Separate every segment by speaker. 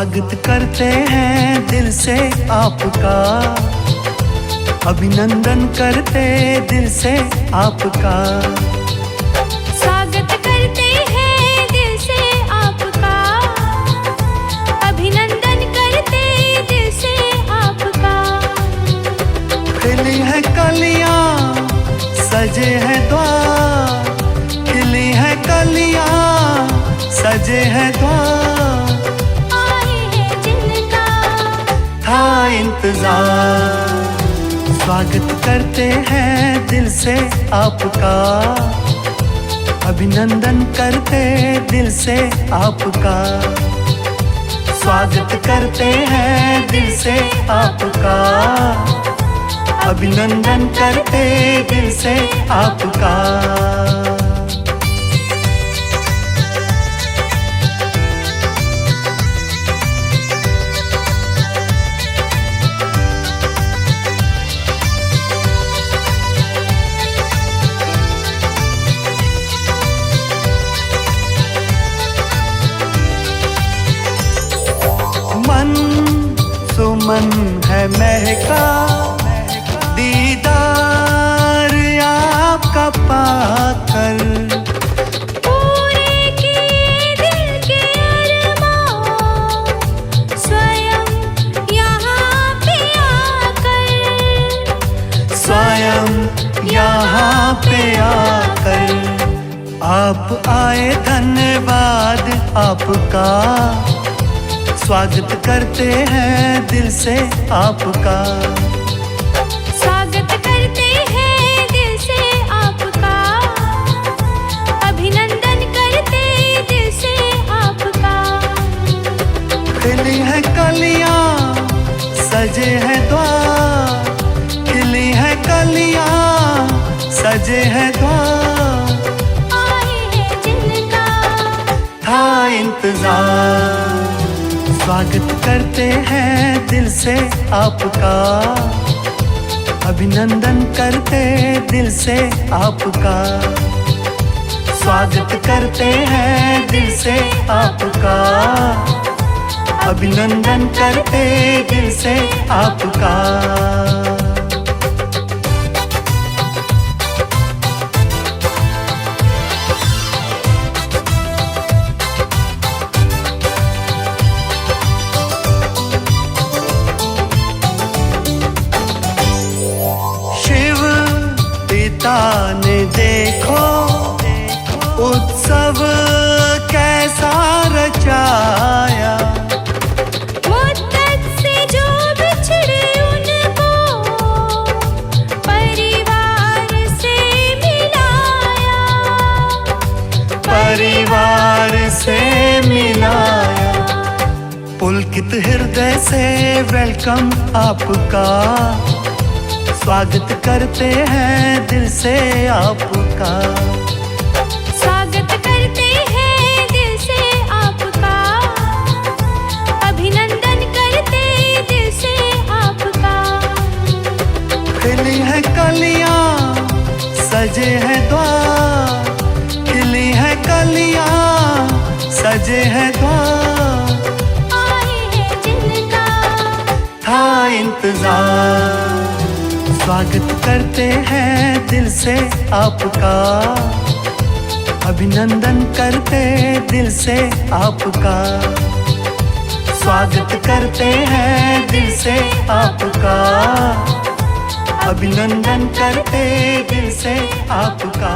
Speaker 1: स्वागत करते हैं दिल से आपका, अभिनंदन करते दिल से आपका।
Speaker 2: स्वागत करते हैं दिल से आपका, अभिनंदन करते दिल से आपका।
Speaker 1: खिली है कलियां, सजे हैं द्वार, खिली है कलियां, सजे हैं द्वार।
Speaker 2: आए हैं जिनका
Speaker 1: था इंतजार, स्वागत करते हैं दिल से आपका, अभिनंदन करते दिल से आपका। स्वागत करते हैं दिल से आपका, अभिनंदन करते दिल से आपका। मन सुमन है महका, दीदार आपका पाकर।
Speaker 2: पूरे किए दिल के अरमान, स्वयं यहाँ पे आकर,
Speaker 1: स्वयं यहाँ पे आकर। आप आए धन्यवाद आपका, स्वागत करते हैं दिल से आपका।
Speaker 2: स्वागत करते हैं दिल से आपका, अभिनंदन करते दिल से आपका।
Speaker 1: खिली है कलियां, सजे हैं द्वार, खिली है कलियां, सजे हैं द्वार।
Speaker 2: आए हैं जिनका
Speaker 1: था इंतजार, स्वागत करते हैं दिल से आपका, अभिनंदन करते दिल से आपका। स्वागत करते हैं दिल से आपका, अभिनंदन करते दिल से आपका। ने देखो उत्सव कैसा रचाया,
Speaker 2: मुद्दत से जो बिछड़े उनको परिवार से मिलाया,
Speaker 1: परिवार से मिलाया। पुलकित हृदय से वेलकम आपका, स्वागत करते हैं दिल से आपका।
Speaker 2: स्वागत करते हैं दिल से आपका, अभिनंदन करते दिल से आपका।
Speaker 1: खिली है कलियां, सजे हैं द्वार, खिली है कलियां, सजे हैं द्वार।
Speaker 2: आए हैं जिनका
Speaker 1: था इंतजार, स्वागत करते हैं दिल से आपका, अभिनंदन करते दिल से आपका। स्वागत करते हैं दिल से आपका, अभिनंदन करते दिल से आपका।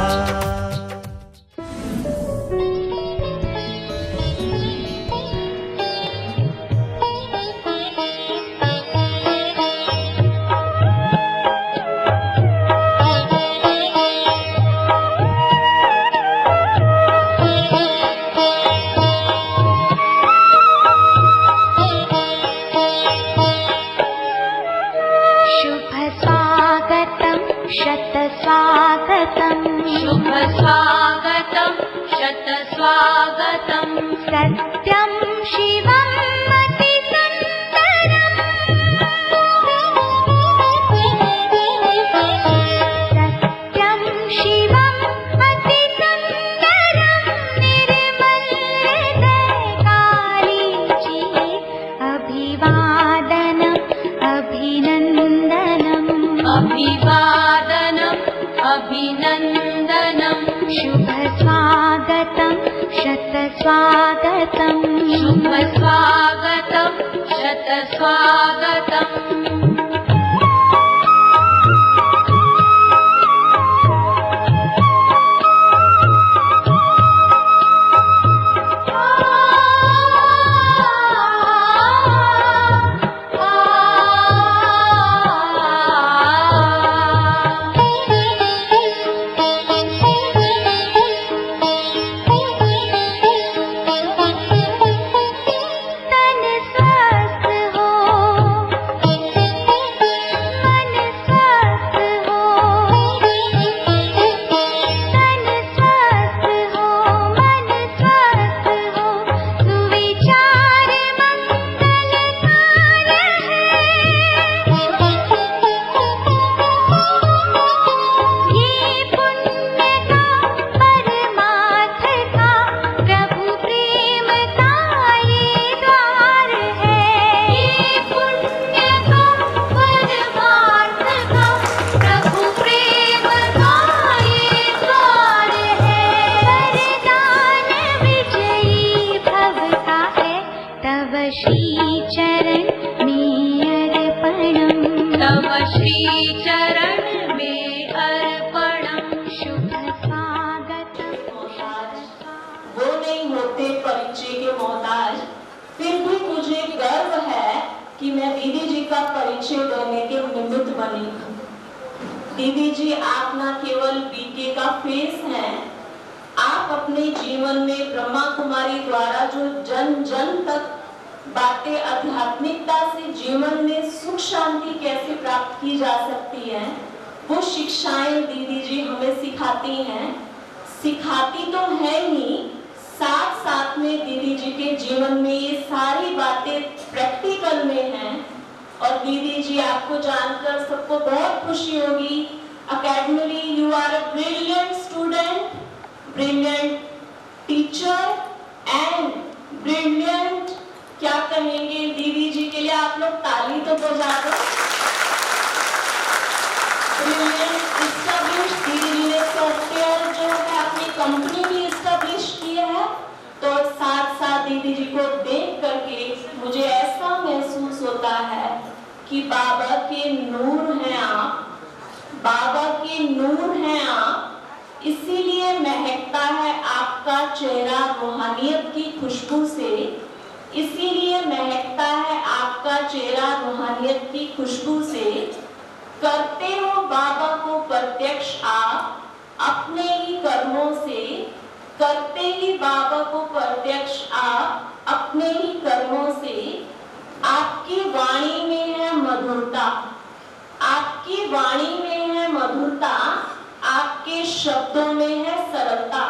Speaker 2: शतस्वागतं शुभ स्वागतं शतस्वागतं सत्यं शिवं मतिसुन्दरं सत्यं शिवं मतिसुन्दरं निर्मल हृदयकारी जी अभिवादनम् अभिनन्दनम् शुभ स्वागतं शतस्वागतं शुभ स्वागतं शतस्वागतम्
Speaker 3: दीदी जी, आप न केवल बीके का फेस हैं, आप अपने जीवन में ब्रह्मा कुमारी द्वारा जो जन जन तक बातें आध्यात्मिकता से जीवन में सुख शांति कैसे प्राप्त की जा सकती है, वो शिक्षाएं दीदी जी हमें सिखाती हैं। सिखाती तो है ही, साथ साथ में दीदी जी के जीवन में ये सारी बातें प्रैक्टिकल में हैं। और दीदी जी, आपको जानकर सबको बहुत खुशी होगी, academically you are a brilliant student, brilliant teacher and brilliant, क्या कहेंगे दीदी जी के लिए, आप लोग ताली तो बजा दो। ब्रिलियंट एस्टैब्लिश, दीदी जी ने सॉफ्टवेयर जो है अपनी कंपनी भी एस्टैब्लिश की है। तो साथ साथ दीदी जी को देख करके मुझे ऐसा महसूस होता है कि बाबा के नूर हैं आप, बाबा के नूर हैं आप, इसीलिए महकता है आपका चेहरा रूहानियत की खुशबू से, इसीलिए महकता है आपका चेहरा रूहानियत की खुशबू से। करते हो बाबा को प्रत्यक्ष आप अपने ही कर्मों से, करते ही बाबा को प्रत्यक्ष आप अपने ही कर्मों से। आपकी वाणी में है मधुरता, आपकी वाणी में है मधुरता, आपके शब्दों में है सरलता,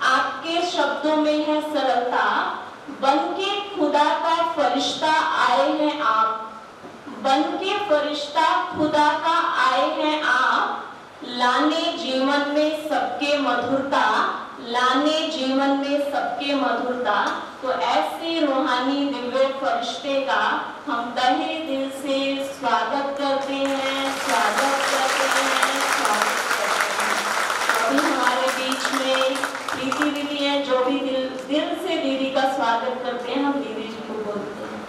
Speaker 3: आपके शब्दों में है सरलता। बनके खुदा का फरिश्ता आए हैं आप, बनके फरिश्ता खुदा का आए हैं आप, लाने जीवन में सबके मधुरता, लाने जीवन में सबके मधुरता। तो ऐसे रूहानी दिव्य फरिश्ते का हम तहे दिल से स्वागत करते हैं, स्वागत करते हैं, स्वागत करते हैं। अभी हमारे बीच में प्रीति दीदी है, जो भी दिल से दीदी का स्वागत करते हैं, हम दीदी जी को बोलते हैं।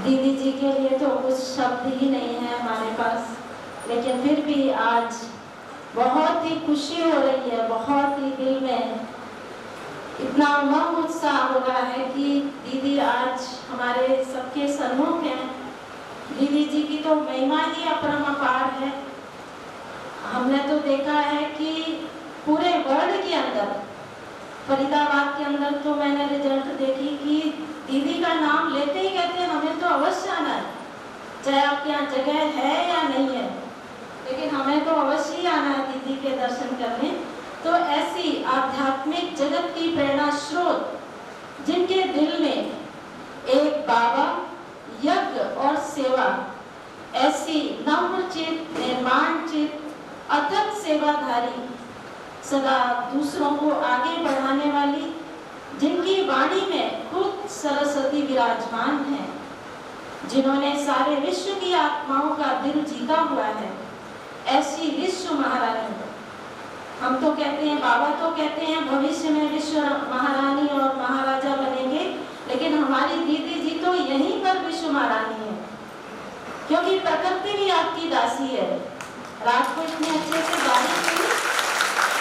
Speaker 4: दीदी जी के लिए तो कुछ शब्द ही नहीं है हमारे पास, लेकिन फिर भी आज बहुत ही खुशी हो रही है, बहुत ही दिल में इतना उमंग उत्साह हो रहा है कि दीदी आज हमारे सबके सन्मुख हैं। दीदी जी की तो महिमा ही अपरंपार है। हमने तो देखा है कि पूरे वर्ल्ड के अंदर, फरीदाबाद के अंदर तो मैंने रिजल्ट देखी कि दीदी का नाम लेते ही कहते हैं हमें तो अवश्य आना है, चाहे आपके यहाँ जगह है या नहीं है, लेकिन हमें तो अवश्य ही आना है दीदी के दर्शन करने। तो ऐसी आध्यात्मिक जगत की प्रेरणा स्रोत, जिनके दिल में एक बाबा, यज्ञ और सेवा, ऐसी नम्रचित, निर्माणचित, अथक सेवाधारी, सदा दूसरों को आगे बढ़ाने वाली, जिनकी वाणी में खुद सरस्वती विराजमान है, जिन्होंने सारे विश्व की आत्माओं का दिल जीता हुआ है, ऐसी विश्व महारानी। हम तो कहते हैं, बाबा तो कहते हैं भविष्य में विश्व महारानी और महाराजा बनेंगे, लेकिन हमारी दीदी जी तो यहीं पर विश्व महारानी है, क्योंकि प्रकृति भी आपकी दासी है। रात को इतने अच्छे से बारिश हुई,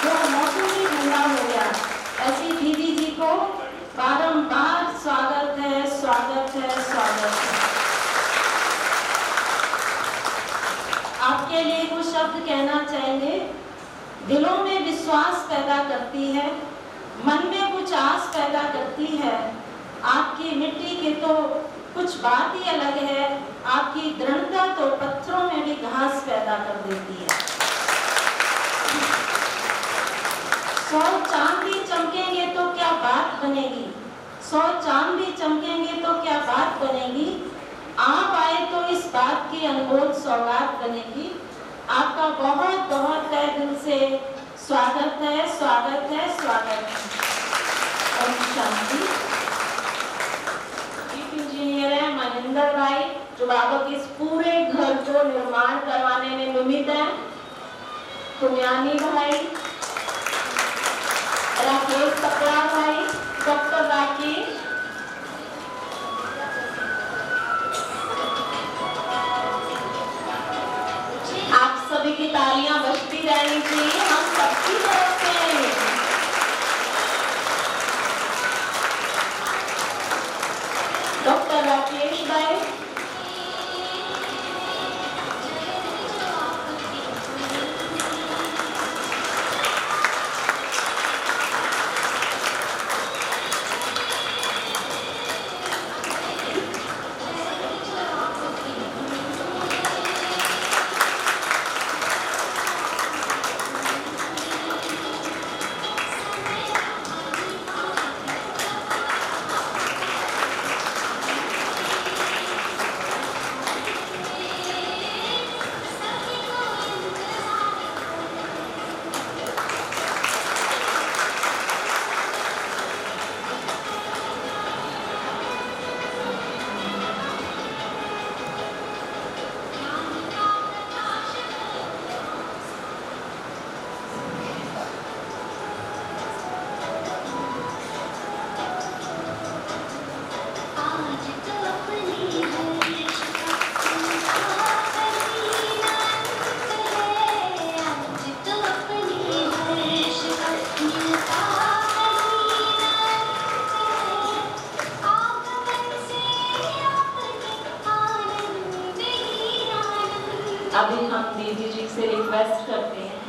Speaker 4: जो मौसम भी ठंडा हो गया। ऐसी दीदी जी को बारंबार स्वागत है, स्वागत है, स्वागत है। आपके लिए कुछ शब्द कहना चाहेंगे। दिलों में विश्वास पैदा करती है, मन में कुछ आस पैदा करती है। आपकी मिट्टी की तो कुछ बात ही अलग है, आपकी दृढ़ता तो पत्थरों में भी घास पैदा कर देती है। 100 चांद भी चमकेंगे तो क्या बात बनेगी, 100 चांद भी चमकेंगे तो क्या बात बनेगी। आप आए तो इस बात की अनमोल सौगात बनेगी। आपका बहुत बहुत तहे दिल से स्वागत है, स्वागत है, स्वागत है। ओम शांति। चीफ इंजीनियर है मनिंदर भाई, जो बाबा के इस पूरे घर को निर्माण करवाने में निमित्त है। पुण्यानी भाई, राकेश कपड़ा भाई, डॉक्टर राकेश, आप सभी की तालियां बजती रहनी चाहिए हम सबकी तरफ से। डॉक्टर राकेश भाई, अभी हम दीदी जी से रिक्वेस्ट करते हैं,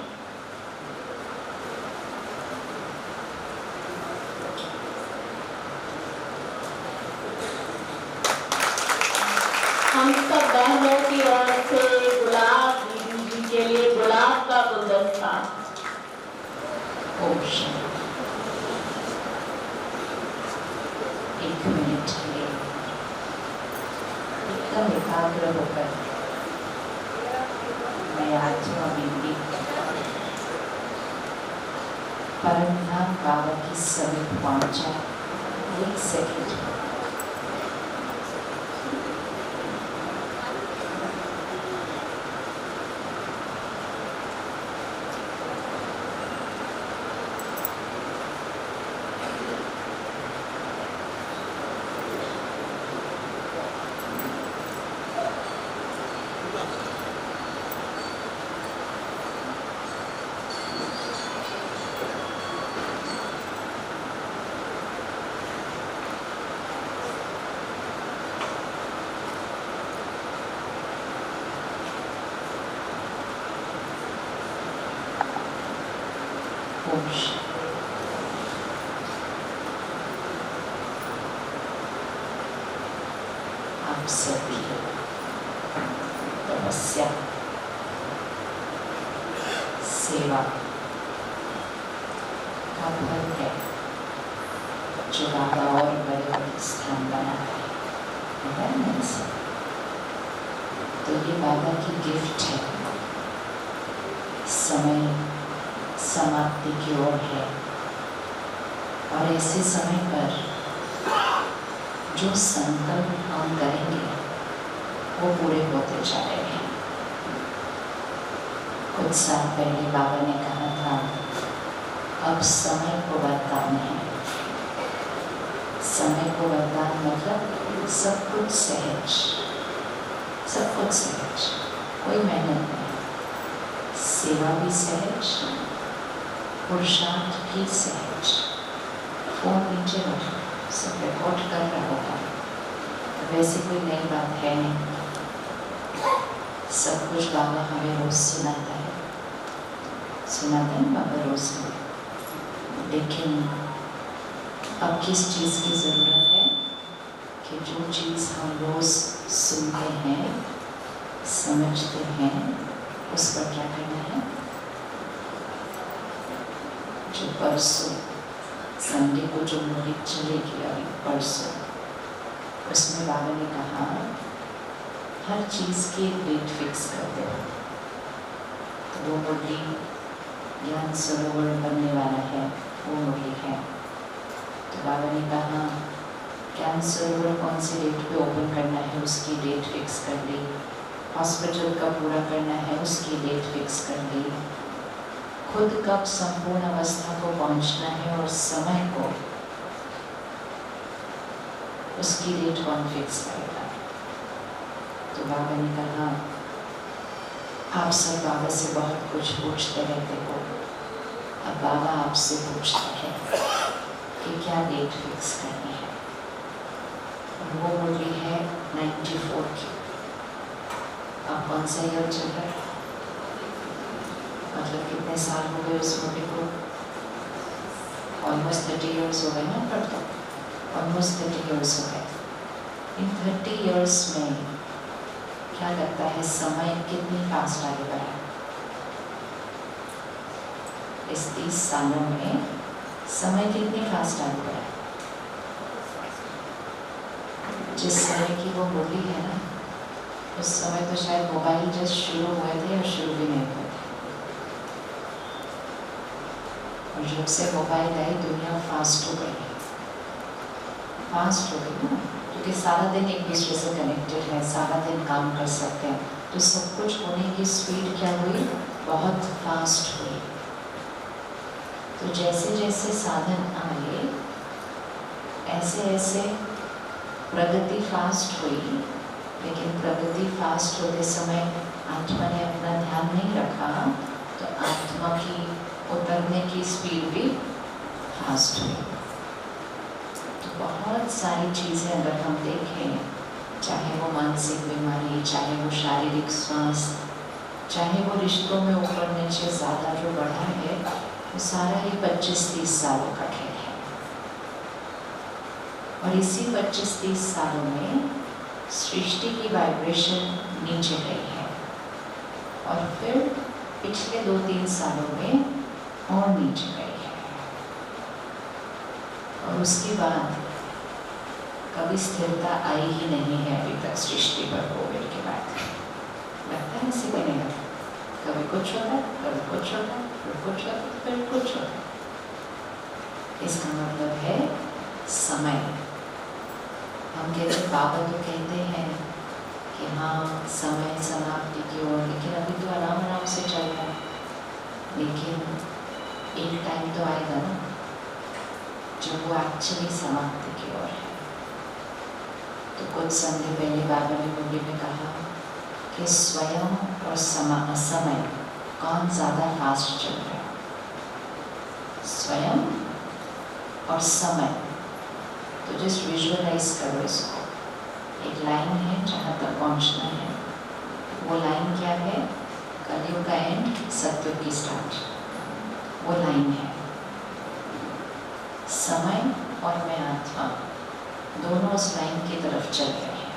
Speaker 4: हम सब बहनों की ओर से गुलाब दीदी जी के लिए गुलाब का गुलदस्ता।
Speaker 5: एक मिनट के एकदम एकाग्र होकर मैं आत्मा बिंदी परमधाम बाबा की समीप पहुंचा। 1 सेकंड आप सभी तपस्या, सेवा का फल है जो बाबा और बड़े बड़े स्थान बना है। तो ये बाबा की गिफ्ट है। समय समाप्ति की ओर है और ऐसे समय पर जो संकल्प हम करेंगे वो पूरे होते जा रहे हैं। कुछ साल पहले बाबा ने कहा था, अब समय को वरदान है। समय को वरदान मतलब सब कुछ सहज, सब कुछ सहज, कोई मेहनत नहीं, सेवा भी सहज, पुरुषार्थ भी सहज। फोन नीचे रखो, सब रिकॉर्ड कर रहा होगा, वैसे कोई नई बात है नहीं। सब कुछ बाबा हमें रोज सुनाता है, सुनाता है बाबा रोज। लेकिन अब किस चीज़ की ज़रूरत है कि जो चीज़ हम रोज सुनते हैं, समझते हैं, उस पर क्या करना है। जो परसों संडे को जो मूवी चलेगी अभी परसों, उसमें बाबा ने कहा हर चीज़ की एक डेट फिक्स कर दो। तो वो मूवी ज्ञान सरोवर बनने वाला है, वो मूवी है। तो बाबा ने कहा ज्ञान सरोवर कौन सी डेट पे ओपन करना है, उसकी डेट फिक्स कर ली। हॉस्पिटल कब पूरा करना है, उसकी डेट फिक्स कर ली। खुद कब संपूर्ण अवस्था को पहुंचना है और समय को, उसकी डेट कौन फिक्स करेगा। तो बाबा ने कहा आप सब बाबा से बहुत कुछ पूछते रहते हो, अब बाबा आपसे पूछते हैं कि क्या डेट फिक्स करनी है। और वो मूवी है 94 की। अब कौन सा ईयर चल रहा है, मतलब कितने साल हो गए उस मूवी को। ऑलमोस्ट 30 ईयर्स हो गए ना, पर तो ऑलमोस्ट 30 ईयर्स हो गए। इन 30 ईयर्स में क्या लगता है समय कितनी फास्ट आगे बढ़ा। इस 30 सालों में समय कितनी फास्ट आगे बढ़ा। जिस समय की वो मूवी है ना, उस समय तो शायद मोबाइल जस्ट शुरू हुए थे और शुरू भी नहीं हुए थे। और जब से मोबाइल आई दुनिया फास्ट हो गई, फास्ट हो गई ना, क्योंकि सारा दिन एक दूसरे से कनेक्टेड है, सारा दिन काम कर सकते हैं, तो सब कुछ होने की स्पीड क्या हुई, बहुत फास्ट हुई। तो जैसे जैसे साधन आए ऐसे ऐसे प्रगति फास्ट हुई, लेकिन प्रगति फास्ट होते समय आत्मा ने अपना ध्यान नहीं रखा, तो आत्मा की उतरने की स्पीड भी फास्ट हुई। तो बहुत सारी चीज़ें अगर हम देखें, चाहे वो मानसिक बीमारी, चाहे वो शारीरिक स्वास्थ्य, चाहे वो रिश्तों में ऊपर नीचे ज़्यादा जो बढ़ा है, वो सारा ही 25-30 सालों का खेल है। और इसी 25-30 सालों में सृष्टि की वाइब्रेशन नीचे गई है, और फिर पिछले 2-3 सालों में और नीचे गई है। और उसके बाद कभी स्थिरता आई ही नहीं है अभी तक सृष्टि पर। कोविड के बाद लगता है ऐसे बनेगा, कभी कुछ होता है, कभी कुछ होता है, फिर कुछ होता है, फिर कुछ होता है। इसका मतलब है समय। हम कहते हैं, बाबा तो कहते हैं कि हाँ समय समाप्ति की ओर, लेकिन अभी तो आराम आराम से चल रहा है। लेकिन एक टाइम तो आएगा ना जब वो एक्चुअली समाप्ति की ओर है। तो कुछ समय पहले बाबा ने मूवी में कहा कि स्वयं और समय कौन ज़्यादा फास्ट चल रहा है, स्वयं और समय। तो जस्ट विजुअलाइज करो इसको, एक लाइन है जहाँ तक पहुँचना है। वो लाइन क्या है, कलयुग का एंड, सत्युग की स्टार्ट, वो लाइन है। समय और मैं आत्मा दोनों उस लाइन की तरफ चल रहे हैं।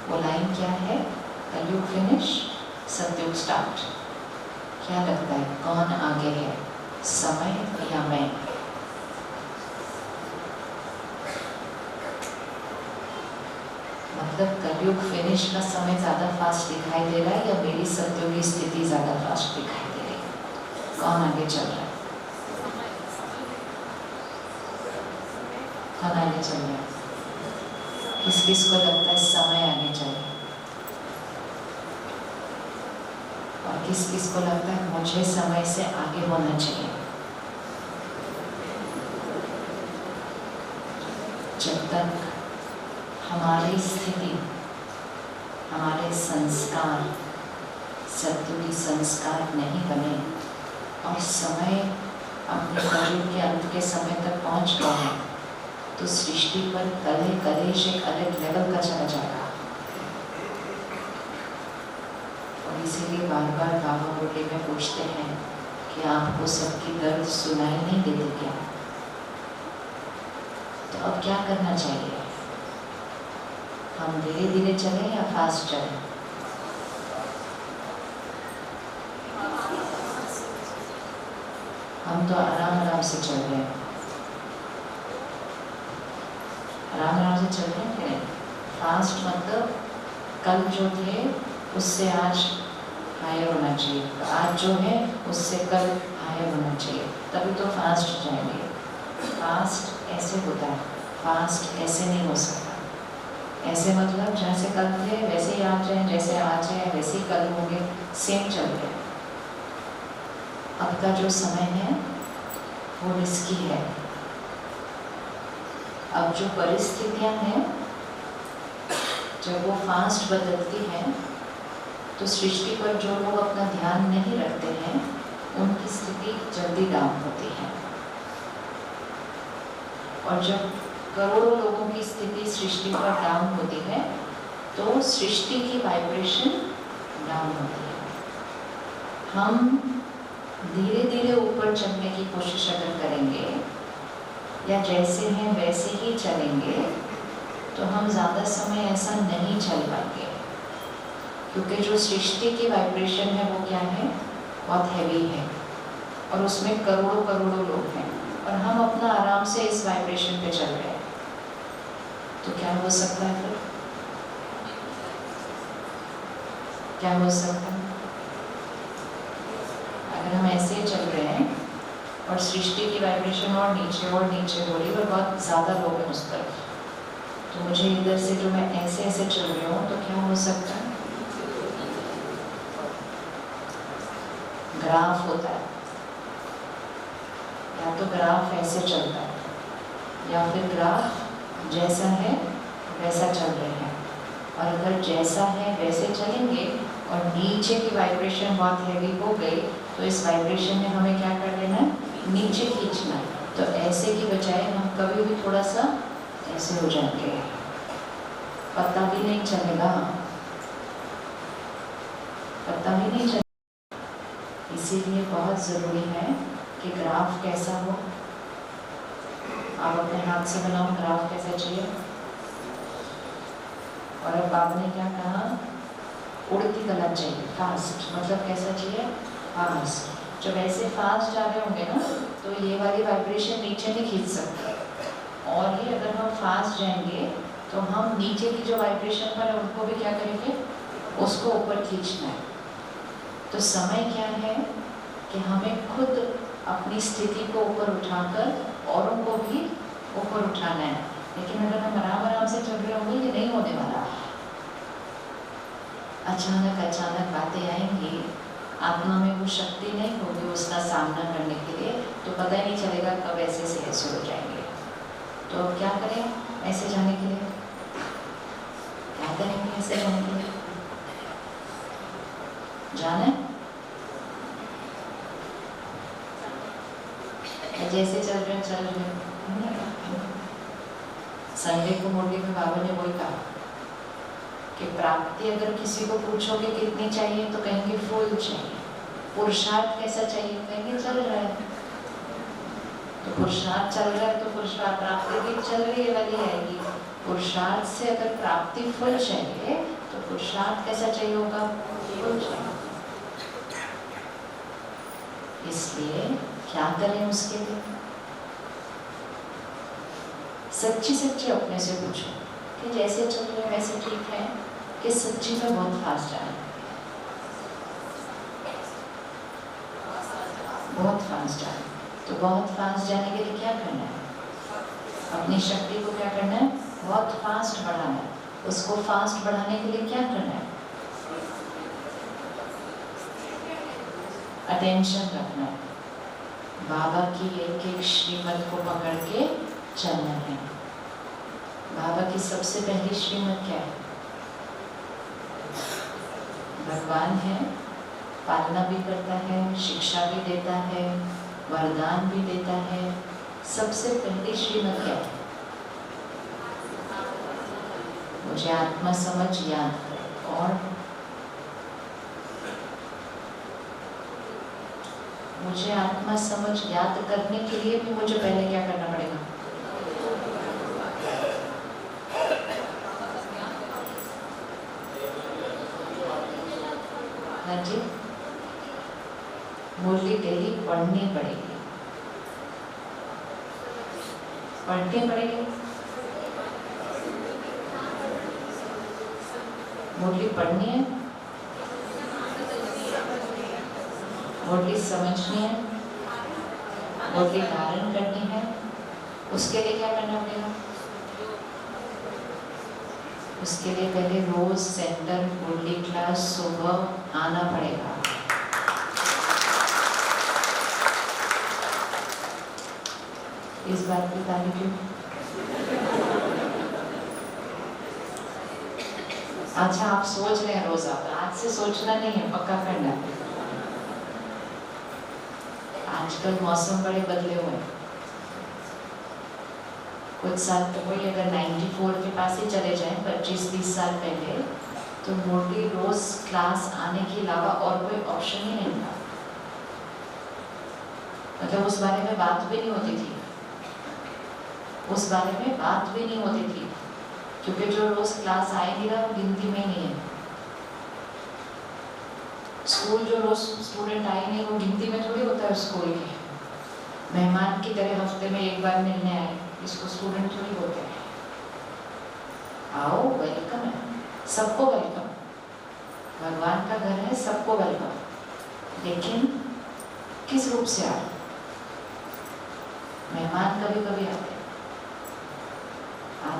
Speaker 5: वो लाइन क्या है, कलयुग फिनिश, सत्युग स्टार्ट। क्या लगता है कौन आगे है, समय या मैं? मतलब कलयुग फिनिश का समय ज़्यादा फास्ट दिखाई दे रहा है या मेरी सत्युगी स्थिति ज़्यादा फास्ट दिखाई दे रही है? कौन आगे चल रहा है, कौन आगे चल रहा है? किस किस को लगता है समय आगे चल रहा है? और किस किस को लगता है मुझे समय से आगे होना चाहिए। जब तक हमारी स्थिति, हमारे संस्कार सद्गुणी संस्कार नहीं बने और समय अपने कलयुग के अंत के समय तक पहुंच गए तो सृष्टि पर कलेश एक अलग लेवल का चला जाएगा। और इसीलिए बार बार बाबा मुरली में पूछते हैं कि आपको सबकी दर्द सुनाई नहीं देती क्या? तो अब क्या करना चाहिए? हम धीरे धीरे चलें या फास्ट चलें? हम तो आराम आराम से चल रहे हैं, आराम आराम से चल रहे हैं। फास्ट मतलब कल जो थे उससे आज हायर होना चाहिए, तो आज जो है उससे कल हायर होना चाहिए, तभी तो फास्ट जाएंगे। फास्ट ऐसे होता है, फास्ट ऐसे नहीं हो सकता। ऐसे मतलब जैसे कल थे वैसे ही आज हैं, जैसे आज है वैसे ही कल होंगे, सेम चल रहे हैं। अब का जो समय है वो रिस्की है। अब जो परिस्थितियां हैं जब वो फास्ट बदलती हैं तो सृष्टि पर जो लोग अपना ध्यान नहीं रखते हैं उनकी स्थिति जल्दी डाउन होती है। और जब करोड़ों लोगों की स्थिति सृष्टि पर डाउन होती है तो सृष्टि की वाइब्रेशन डाउन होती है। हम धीरे धीरे ऊपर चढ़ने की कोशिश अगर करेंगे या जैसे हैं वैसे ही चलेंगे तो हम ज़्यादा समय ऐसा नहीं चल पाएंगे, क्योंकि जो सृष्टि की वाइब्रेशन है वो क्या है, बहुत हैवी है और उसमें करोड़ों करोड़ों लोग हैं और हम अपना आराम से इस वाइब्रेशन पे चल रहे हैं। तो क्या हो सकता है फिर? क्या हो सकता है अगर हम ऐसे ही चल रहे हैं और सृष्टि की वाइब्रेशन और नीचे हो रही और बहुत ज़्यादा लोग हैं उस तरफ, तो मुझे इधर से जो मैं ऐसे ऐसे चल रही हूँ तो क्या हो सकता है? ग्राफ होता है, या तो ग्राफ ऐसे चलता है या फिर ग्राफ जैसा है वैसा चल रहे हैं। और अगर जैसा है वैसे चलेंगे और नीचे की वाइब्रेशन बहुत हैवी हो गई तो इस वाइब्रेशन में हमें क्या कर लेना है, नीचे खींचना है। तो ऐसे की बजाय हम कभी भी थोड़ा सा ऐसे हो जाएंगे, पता भी नहीं चलेगा, पता भी नहीं चलेगा। इसीलिए बहुत ज़रूरी है कि ग्राफ कैसा हो। आप अपने हाथ से बनाओ ग्राफ कैसा चाहिए। और अब बाबा ने क्या कहा, उड़ती कला चाहिए, फास्ट मतलब कैसा चाहिए, फास्ट। जब ऐसे फास्ट जा रहे होंगे ना तो ये वाली वाइब्रेशन नीचे नहीं खींच सकते, और ही अगर हम फास्ट जाएंगे तो हम नीचे की जो वाइब्रेशन पर है उनको भी क्या करेंगे, उसको ऊपर खींचना है। तो समय क्या है कि हमें खुद अपनी स्थिति को ऊपर उठाकर औरों को भी ऊपर उठाना है। लेकिन अगर हम आराम आराम से चल रहे होंगे ये नहीं होने वाला। अचानक अचानक बातें आएंगी, आत्मा में वो शक्ति नहीं होगी उसका सामना करने के लिए, तो पता ही नहीं चलेगा कब ऐसे से ऐसे हो जाएंगे। तो अब क्या करें ऐसे जाने के लिए, क्या करेंगे ऐसे जाने के लिए? जाना है जैसे चल रहे चल रहे। संडे को मुरली में बाबा ने वही कहा कि प्राप्ति अगर किसी को पूछोगे कितनी चाहिए तो कहेंगे फुल चाहिए। पुरुषार्थ कैसा चाहिए, कहेंगे चल रहा है। तो पुरुषार्थ चल रहा है तो पुरुषार्थ प्राप्ति भी चल रही है वाली आएगी। पुरुषार्थ से अगर प्राप्ति फुल चाहिए तो पुरुषार्थ कैसा चाहिए होगा, फुल चाहिए। इसलिए क्या करें उसके लिए, सच्ची सच्ची अपने से पूछो कि जैसे चल रहे हैं वैसे ठीक है कि सच्ची में बहुत फास्ट जाए, बहुत फास्ट जाए। तो बहुत फास्ट जाने के लिए क्या करना है, अपनी शक्ति को क्या करना है, बहुत फास्ट बढ़ाना है। उसको फास्ट बढ़ाने के लिए क्या करना है, अटेंशन रखना है, बाबा की एक एक श्रीमत को पकड़ के चलना है। बाबा की सबसे पहली श्रीमत क्या है? भगवान है, पालना भी करता है, शिक्षा भी देता है, वरदान भी देता है। सबसे पहली श्रीमत क्या है? मुझे आत्मा समझ याद करो। और मुझे आत्मा समझ याद करने के लिए भी मुझे पहले क्या करना पड़ेगा? हाँ जी, मुरली डेली पढ़नी पड़ेगी, पढ़नी पड़ेगी। मुरली पढ़नी है, मुरली समझनी है, मुरली धारण करनी है। उसके लिए क्या करना पड़ेगा? उसके लिए पहले रोज सेंटर मुरली क्लास सुबह आना पड़ेगा। इस बात की तारीफ क्यों? अच्छा, आप सोच रहे हैं रोज आता, आज से सोचना नहीं है, पक्का करना है। आजकल मौसम बड़े बदले हुए हैं। कुछ साल तो कोई अगर 94 के पास ही चले जाएं, 25-30 साल पहले, तो मुरली रोज क्लास आने के अलावा और कोई ऑप्शन ही नहीं था। मतलब उस बारे में बात भी नहीं होती थी, उस बारे में बात भी नहीं होती थी, क्योंकि जो रोज क्लास आए नहीं रहा वो गिनती में नहीं है। स्कूल जो रोज स्टूडेंट आए नहीं वो गिनती में थोड़ी होता है। स्कूल के मेहमान की तरह हफ्ते में एक बार मिलने आए, इसको स्टूडेंट थोड़ी बोलते हैं। आओ, वेलकम है, सबको वेलकम। भगवान का घर है, सबको वेलकम। लेकिन किस रूप से आए? मेहमान कभी कभी आते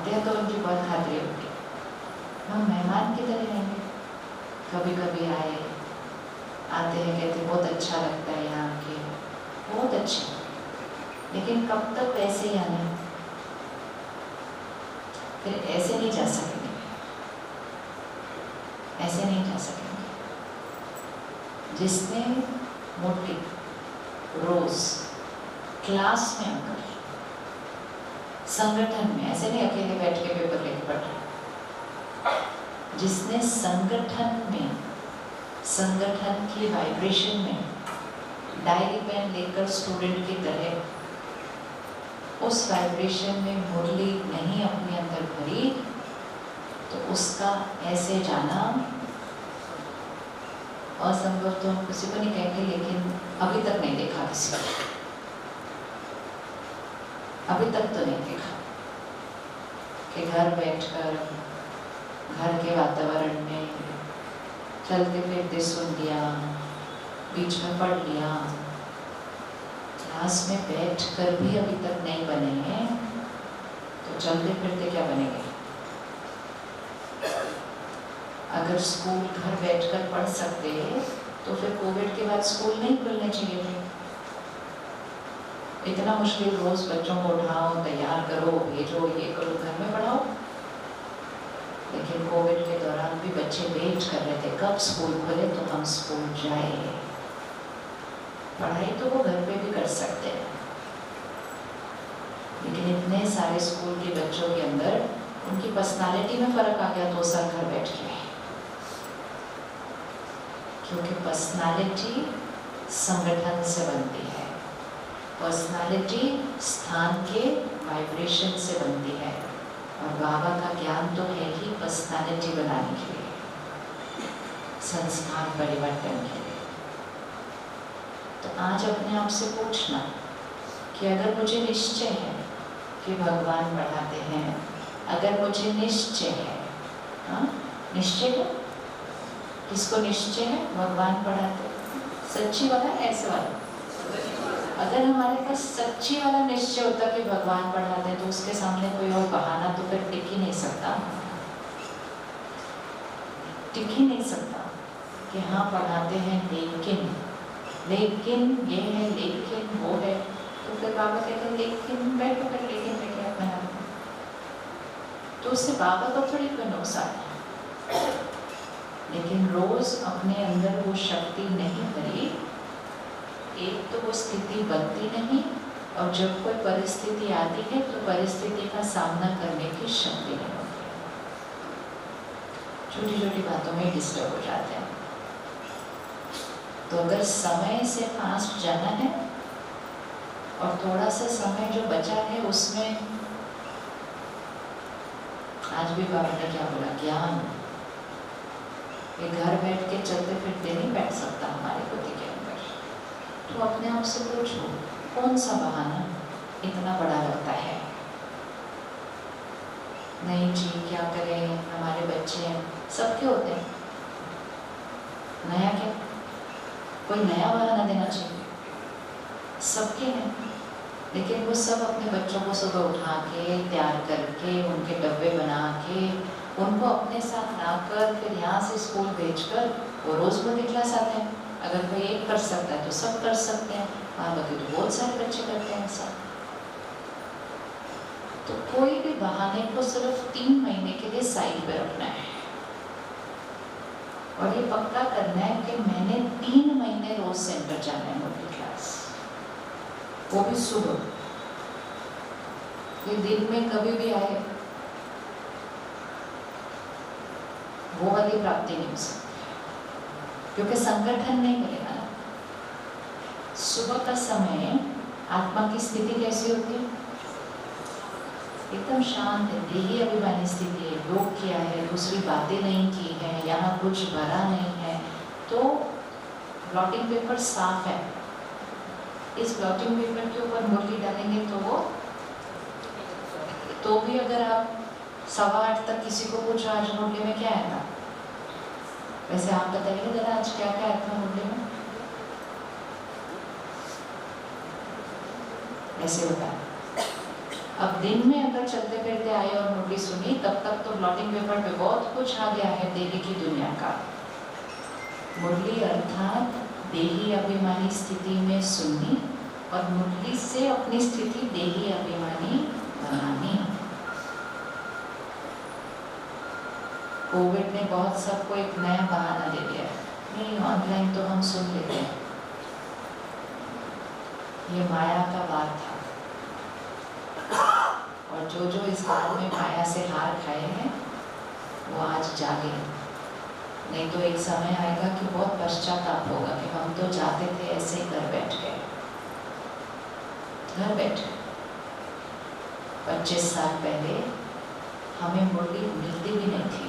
Speaker 5: हैं तो उनकी बहुत खातिरी होती है, हम मेहमान की तरह रहेंगे। कभी कभी आते हैं, कहते बहुत अच्छा लगता है यहाँ के, बहुत अच्छा। लेकिन कब तक ऐसे ही आना है? फिर ऐसे नहीं जा सकेंगे, ऐसे नहीं जा सकेंगे। जिसने मुरली रोज क्लास में आकर संगठन में, ऐसे नहीं अकेले बैठ के पेपर लेके पढ़ रहे, जिसने संगठन में, संगठन की वाइब्रेशन में डायरी पेन लेकर स्टूडेंट की तरह उस वाइब्रेशन में मुरली नहीं अपने अंदर भरी, तो उसका ऐसे जाना असंभव तो हम किसी को नहीं कहेंगे, लेकिन अभी तक नहीं देखा किसी को, अभी तक तो नहीं देखा कि घर बैठकर घर के वातावरण में चलते फिरते सुन लिया, बीच में पढ़ लिया, क्लास में बैठ कर भी अभी तक नहीं बने हैं, तो चलते फिरते क्या बनेंगे? अगर स्कूल घर बैठकर पढ़ सकते तो फिर कोविड के बाद स्कूल नहीं खुलने चाहिए थे। इतना मुश्किल रोज बच्चों को उठाओ, तैयार करो, भेजो, ये करो, घर में पढ़ाओ। लेकिन कोविड के दौरान भी बच्चे वेट कर रहे थे कब स्कूल खुले तो हम स्कूल जाए। पढ़ाई तो वो घर पे भी कर सकते हैं, लेकिन इतने सारे स्कूल के बच्चों के अंदर उनकी पर्सनालिटी में फर्क आ गया 2 साल घर बैठ के, क्योंकि पर्सनालिटी संगठन से बनती है, पर्सनालिटी स्थान के वाइब्रेशन से बनती है, और बाबा का ज्ञान तो है ही पर्सनालिटी बनाने के लिए, संस्कार परिवर्तन के लिए। तो आज अपने आप से पूछना कि अगर मुझे निश्चय है कि भगवान पढ़ाते हैं, अगर मुझे निश्चय है, हाँ निश्चय है, किसको निश्चय है? भगवान पढ़ाते, सच्ची वाला, ऐसे वाला। अगर हमारे पास सच्ची वाला निश्चय होता कि भगवान पढ़ाते तो उसके सामने कोई और बहाना तो फिर टिक ही नहीं सकता, टिक ही नहीं सकता कि हाँ पढ़ाते हैं, लेकिन लेकिन ये है, लेकिन वो है। तो फिर बाबा कहते हैं लेकिन बैठो, फिर लेकिन में क्या बना, तो उससे बाबा का थोड़ी कोई नुकसान है। लेकिन रोज अपने अंदर वो शक्ति नहीं भरी, एक तो वो स्थिति बनती नहीं, और जब कोई परिस्थिति आती है तो परिस्थिति का सामना करने की शक्ति नहीं होती। छोटी छोटी बातों में डिस्टर्ब हो जाते हैं। तो अगर समय से फास्ट जाना है और थोड़ा सा समय जो बचा है उसमें, आज भी बाबा ने क्या बोला, ज्ञान। ये घर बैठ के चलते फिरते नहीं बैठ सकता हमारे बुद्धि के अंदर। तो अपने आप से पूछो, कौन सा बहाना इतना बड़ा लगता है? नहीं जी क्या करें, हमारे बच्चे हैं, सबके होते हैं, नया क्या, कोई नया बहाना देना चाहिए, सबके हैं। लेकिन वो सब अपने बच्चों को सुबह उठा के, तैयार करके, उनके डब्बे बना के, उनको अपने साथ लाकर फिर यहाँ से स्कूल भेजकर वो रोज़ बड़ी क्लास आते हैं। अगर कोई एक कर सकता है तो सब कर सकते हैं, और बाकी तो बहुत सारे बच्चे करते हैं ऐसा। तो कोई भी बहाने को सिर्फ 3 महीने के लिए साइड पे रखना है, और ये पक्का करना है कि मैंने 3 महीने रोज सेंटर जाना है मुर्गी क्लास, वो भी सुबह। ये दिन में कभी भी आए वो वाली प्राप्ति नहीं हो सकती, क्योंकि संगठन नहीं मिलेगा ना। सुबह का समय आत्मा की स्थिति कैसी होती है? एकदम शांत है, देही अभिमानी स्थिति है, योग किया है, दूसरी बातें नहीं की है, यहाँ कुछ भरा नहीं है, तो ब्लॉटिंग पेपर साफ है। इस ब्लॉटिंग पेपर के ऊपर मुरली डालेंगे तो भी अगर आप 8:15 तक किसी को पूछो आज मुरली में क्या आया था, वैसे आप बताइए जरा आज क्या क्या आया था मुरली में, ऐसे होता है। अब दिन में अगर चलते फिरते आए और मुरली सुनी, तब तक तो ब्लॉटिंग पेपर पे बहुत कुछ आ गया है देवी की दुनिया का। मुरली अर्थात देही अभिमानी स्थिति में सुननी, और मुरली से अपनी स्थिति देही अभिमानी बनानी। कोविड ने बहुत सबको एक नया बहाना दे दिया, नहीं ऑनलाइन तो हम सुन लेते हैं। ये माया का वार था, और जो जो इस बार में माया से हार खाए हैं वो आज जागे, नहीं तो एक समय आएगा कि बहुत पश्चाताप होगा कि हम तो जाते थे ऐसे ही घर बैठ गए। घर बैठे 25 साल पहले हमें मुरली मिलती भी नहीं थी,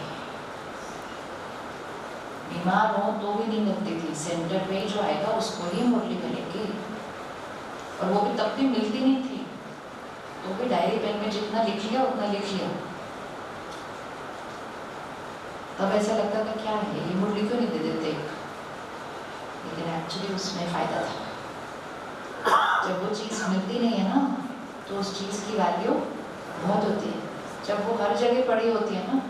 Speaker 5: बीमार हो तो भी नहीं मिलती थी। सेंटर पे जो आएगा उसको ही मुरली मिलेगी, और वो भी तब भी मिलती नहीं थी, तो भी डायरी पेन में जितना लिख लिया उतना लिख लिया। तब ऐसा लगता था क्या है ये मुरली क्यों नहीं दे देते, लेकिन एक्चुअली उसमें फायदा था। जब वो चीज़ मिलती नहीं है ना, तो उस चीज़ की वैल्यू बहुत होती है। जब वो हर जगह पड़ी होती है ना,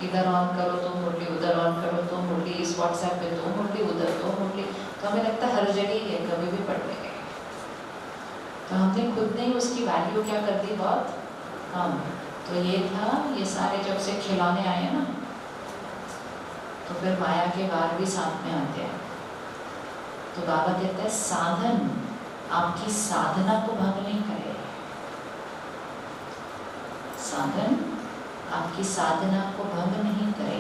Speaker 5: इधर ऑन करो तो मुरली, उधर ऑन करो तो मुरली, इस व्हाट्सएप पे तो मुरली, उधर तो मुरली, तो हमें लगता है हर जगह ही है, कभी भी पढ़ लेंगे। तो हमने खुद ने ही उसकी वैल्यू क्या कर दी, बहुत कम। तो ये था, ये सारे जब से खिलौने आए ना, तो फिर माया के वार भी साथ में आते हैं। तो बाबा कहते हैं साधन आपकी साधना को भंग नहीं करे, साधन आपकी साधना को भंग नहीं करे।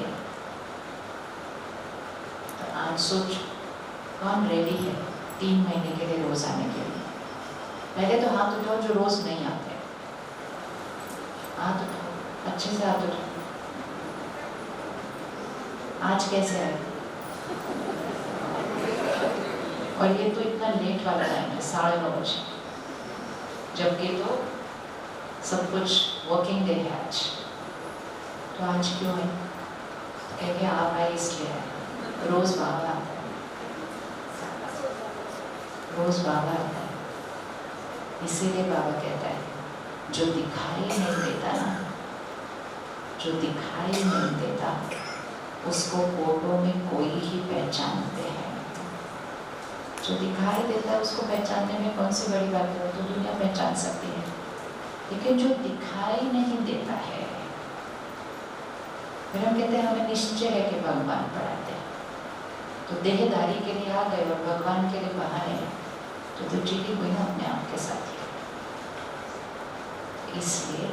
Speaker 5: तो आज सोच, कौन रेडी है 3 महीने के लिए रोज आने के लिए? पहले तो हाथ उठाओ जो रोज नहीं आते, हाथ उठाओ, अच्छे से हाथ उठाओ। आज कैसे आए? और ये तो इतना लेट वाला टाइम है, 9:30 बजे, जबकि तो सब कुछ वर्किंग डे है आज। तो आज क्यों है? कहेंगे आप आए इसलिए है, रोज बाबा आता है, रोज बाबा आता है। इसीलिए बाबा कहता है जो दिखाई नहीं देता ना, जो दिखाई नहीं देता उसको फोटो में कोई ही पहचानते हैं। जो दिखाई देता है उसको पहचानने में कौन सी बड़ी बात है, तो दुनिया पहचान सकती है। लेकिन जो दिखाई नहीं देता है, फिर हम कहते हैं हमें निश्चय है कि भगवान पढ़ाते हैं, तो देहधारी के लिए आ गए और भगवान के लिए बाहर है, तो चीटी हुई ना अपने आप के साथ ही। इसलिए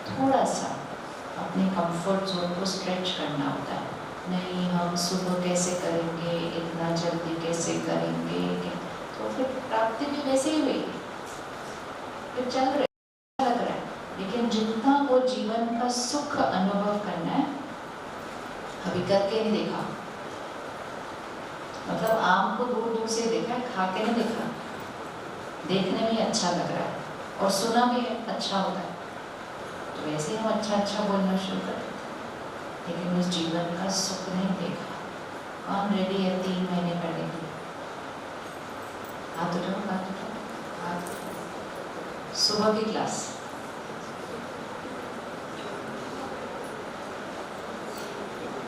Speaker 5: थोड़ा सा अपने कंफर्ट जोन को स्ट्रेच करना होता है। नहीं, हम सुबह कैसे करेंगे, इतना जल्दी कैसे करेंगे, तो फिर प्राप्ति भी वैसे ही हुई, फिर चल रहे लग रहा है। लेकिन जितना वो जीवन का सुख अनुभव करना है, अभी करके नहीं देखा, मतलब आम को दूर दूर से देखा है, खा के नहीं देखा, देखने में अच्छा लग रहा है और सुना भी अच्छा होता है, तो वैसे हम अच्छा बोलना शुरू कर देते, लेकिन उस जीवन का सुख नहीं देखा। कौन रेडी है 3 महीने पढ़ने के लिए? हाथ उठाओ, हाथ उठाओ, हाथ उठाओ। सुबह की क्लास,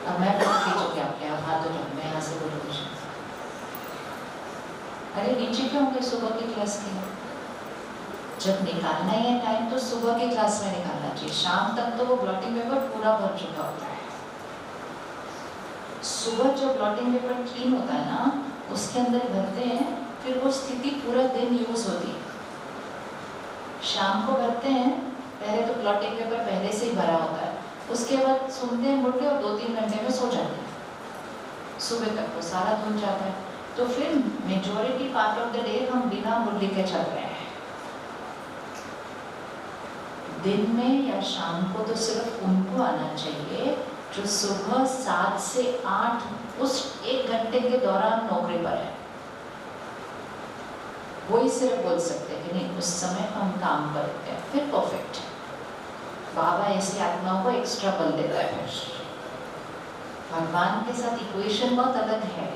Speaker 5: अब मैं खींचूंगी आपके, आप हाथ उठाओ, मैं यहाँ से बोलूँगी। अरे नीचे क्यों गए सुबह की क्लास के लिए? जब निकालना ही है टाइम तो सुबह की क्लास में निकालना चाहिए। शाम तक तो वो ब्लॉटिंग पेपर पूरा भर चुका होता है। सुबह जो ब्लॉटिंग पेपर क्लीन होता है ना, उसके अंदर भरते हैं, फिर वो स्थिति पूरा दिन यूज होती है। शाम को भरते हैं, पहले तो ब्लॉटिंग पेपर पहले से ही भरा होता है, उसके बाद सुनते हैं मुड़ के और 2-3 घंटे में सो जाते हैं। सुबह तक वो सारा धुल जाता है, तो फिर majority part of the day हम बिना मुरली के चल रहे हैं। दिन में या शाम को तो सिर्फ उनको आना चाहिए जो सुबह 7 से 8 उस 1 घंटे के दौरान नौकरी पर है। वही सिर्फ बोल सकते हैं कि नहीं, उस समय हम काम करते हैं, फिर परफेक्ट। बाबा ऐसी आत्माओं को एक्स्ट्रा बल देता है। भगवान के साथ इक्वेशन बहुत अलग है।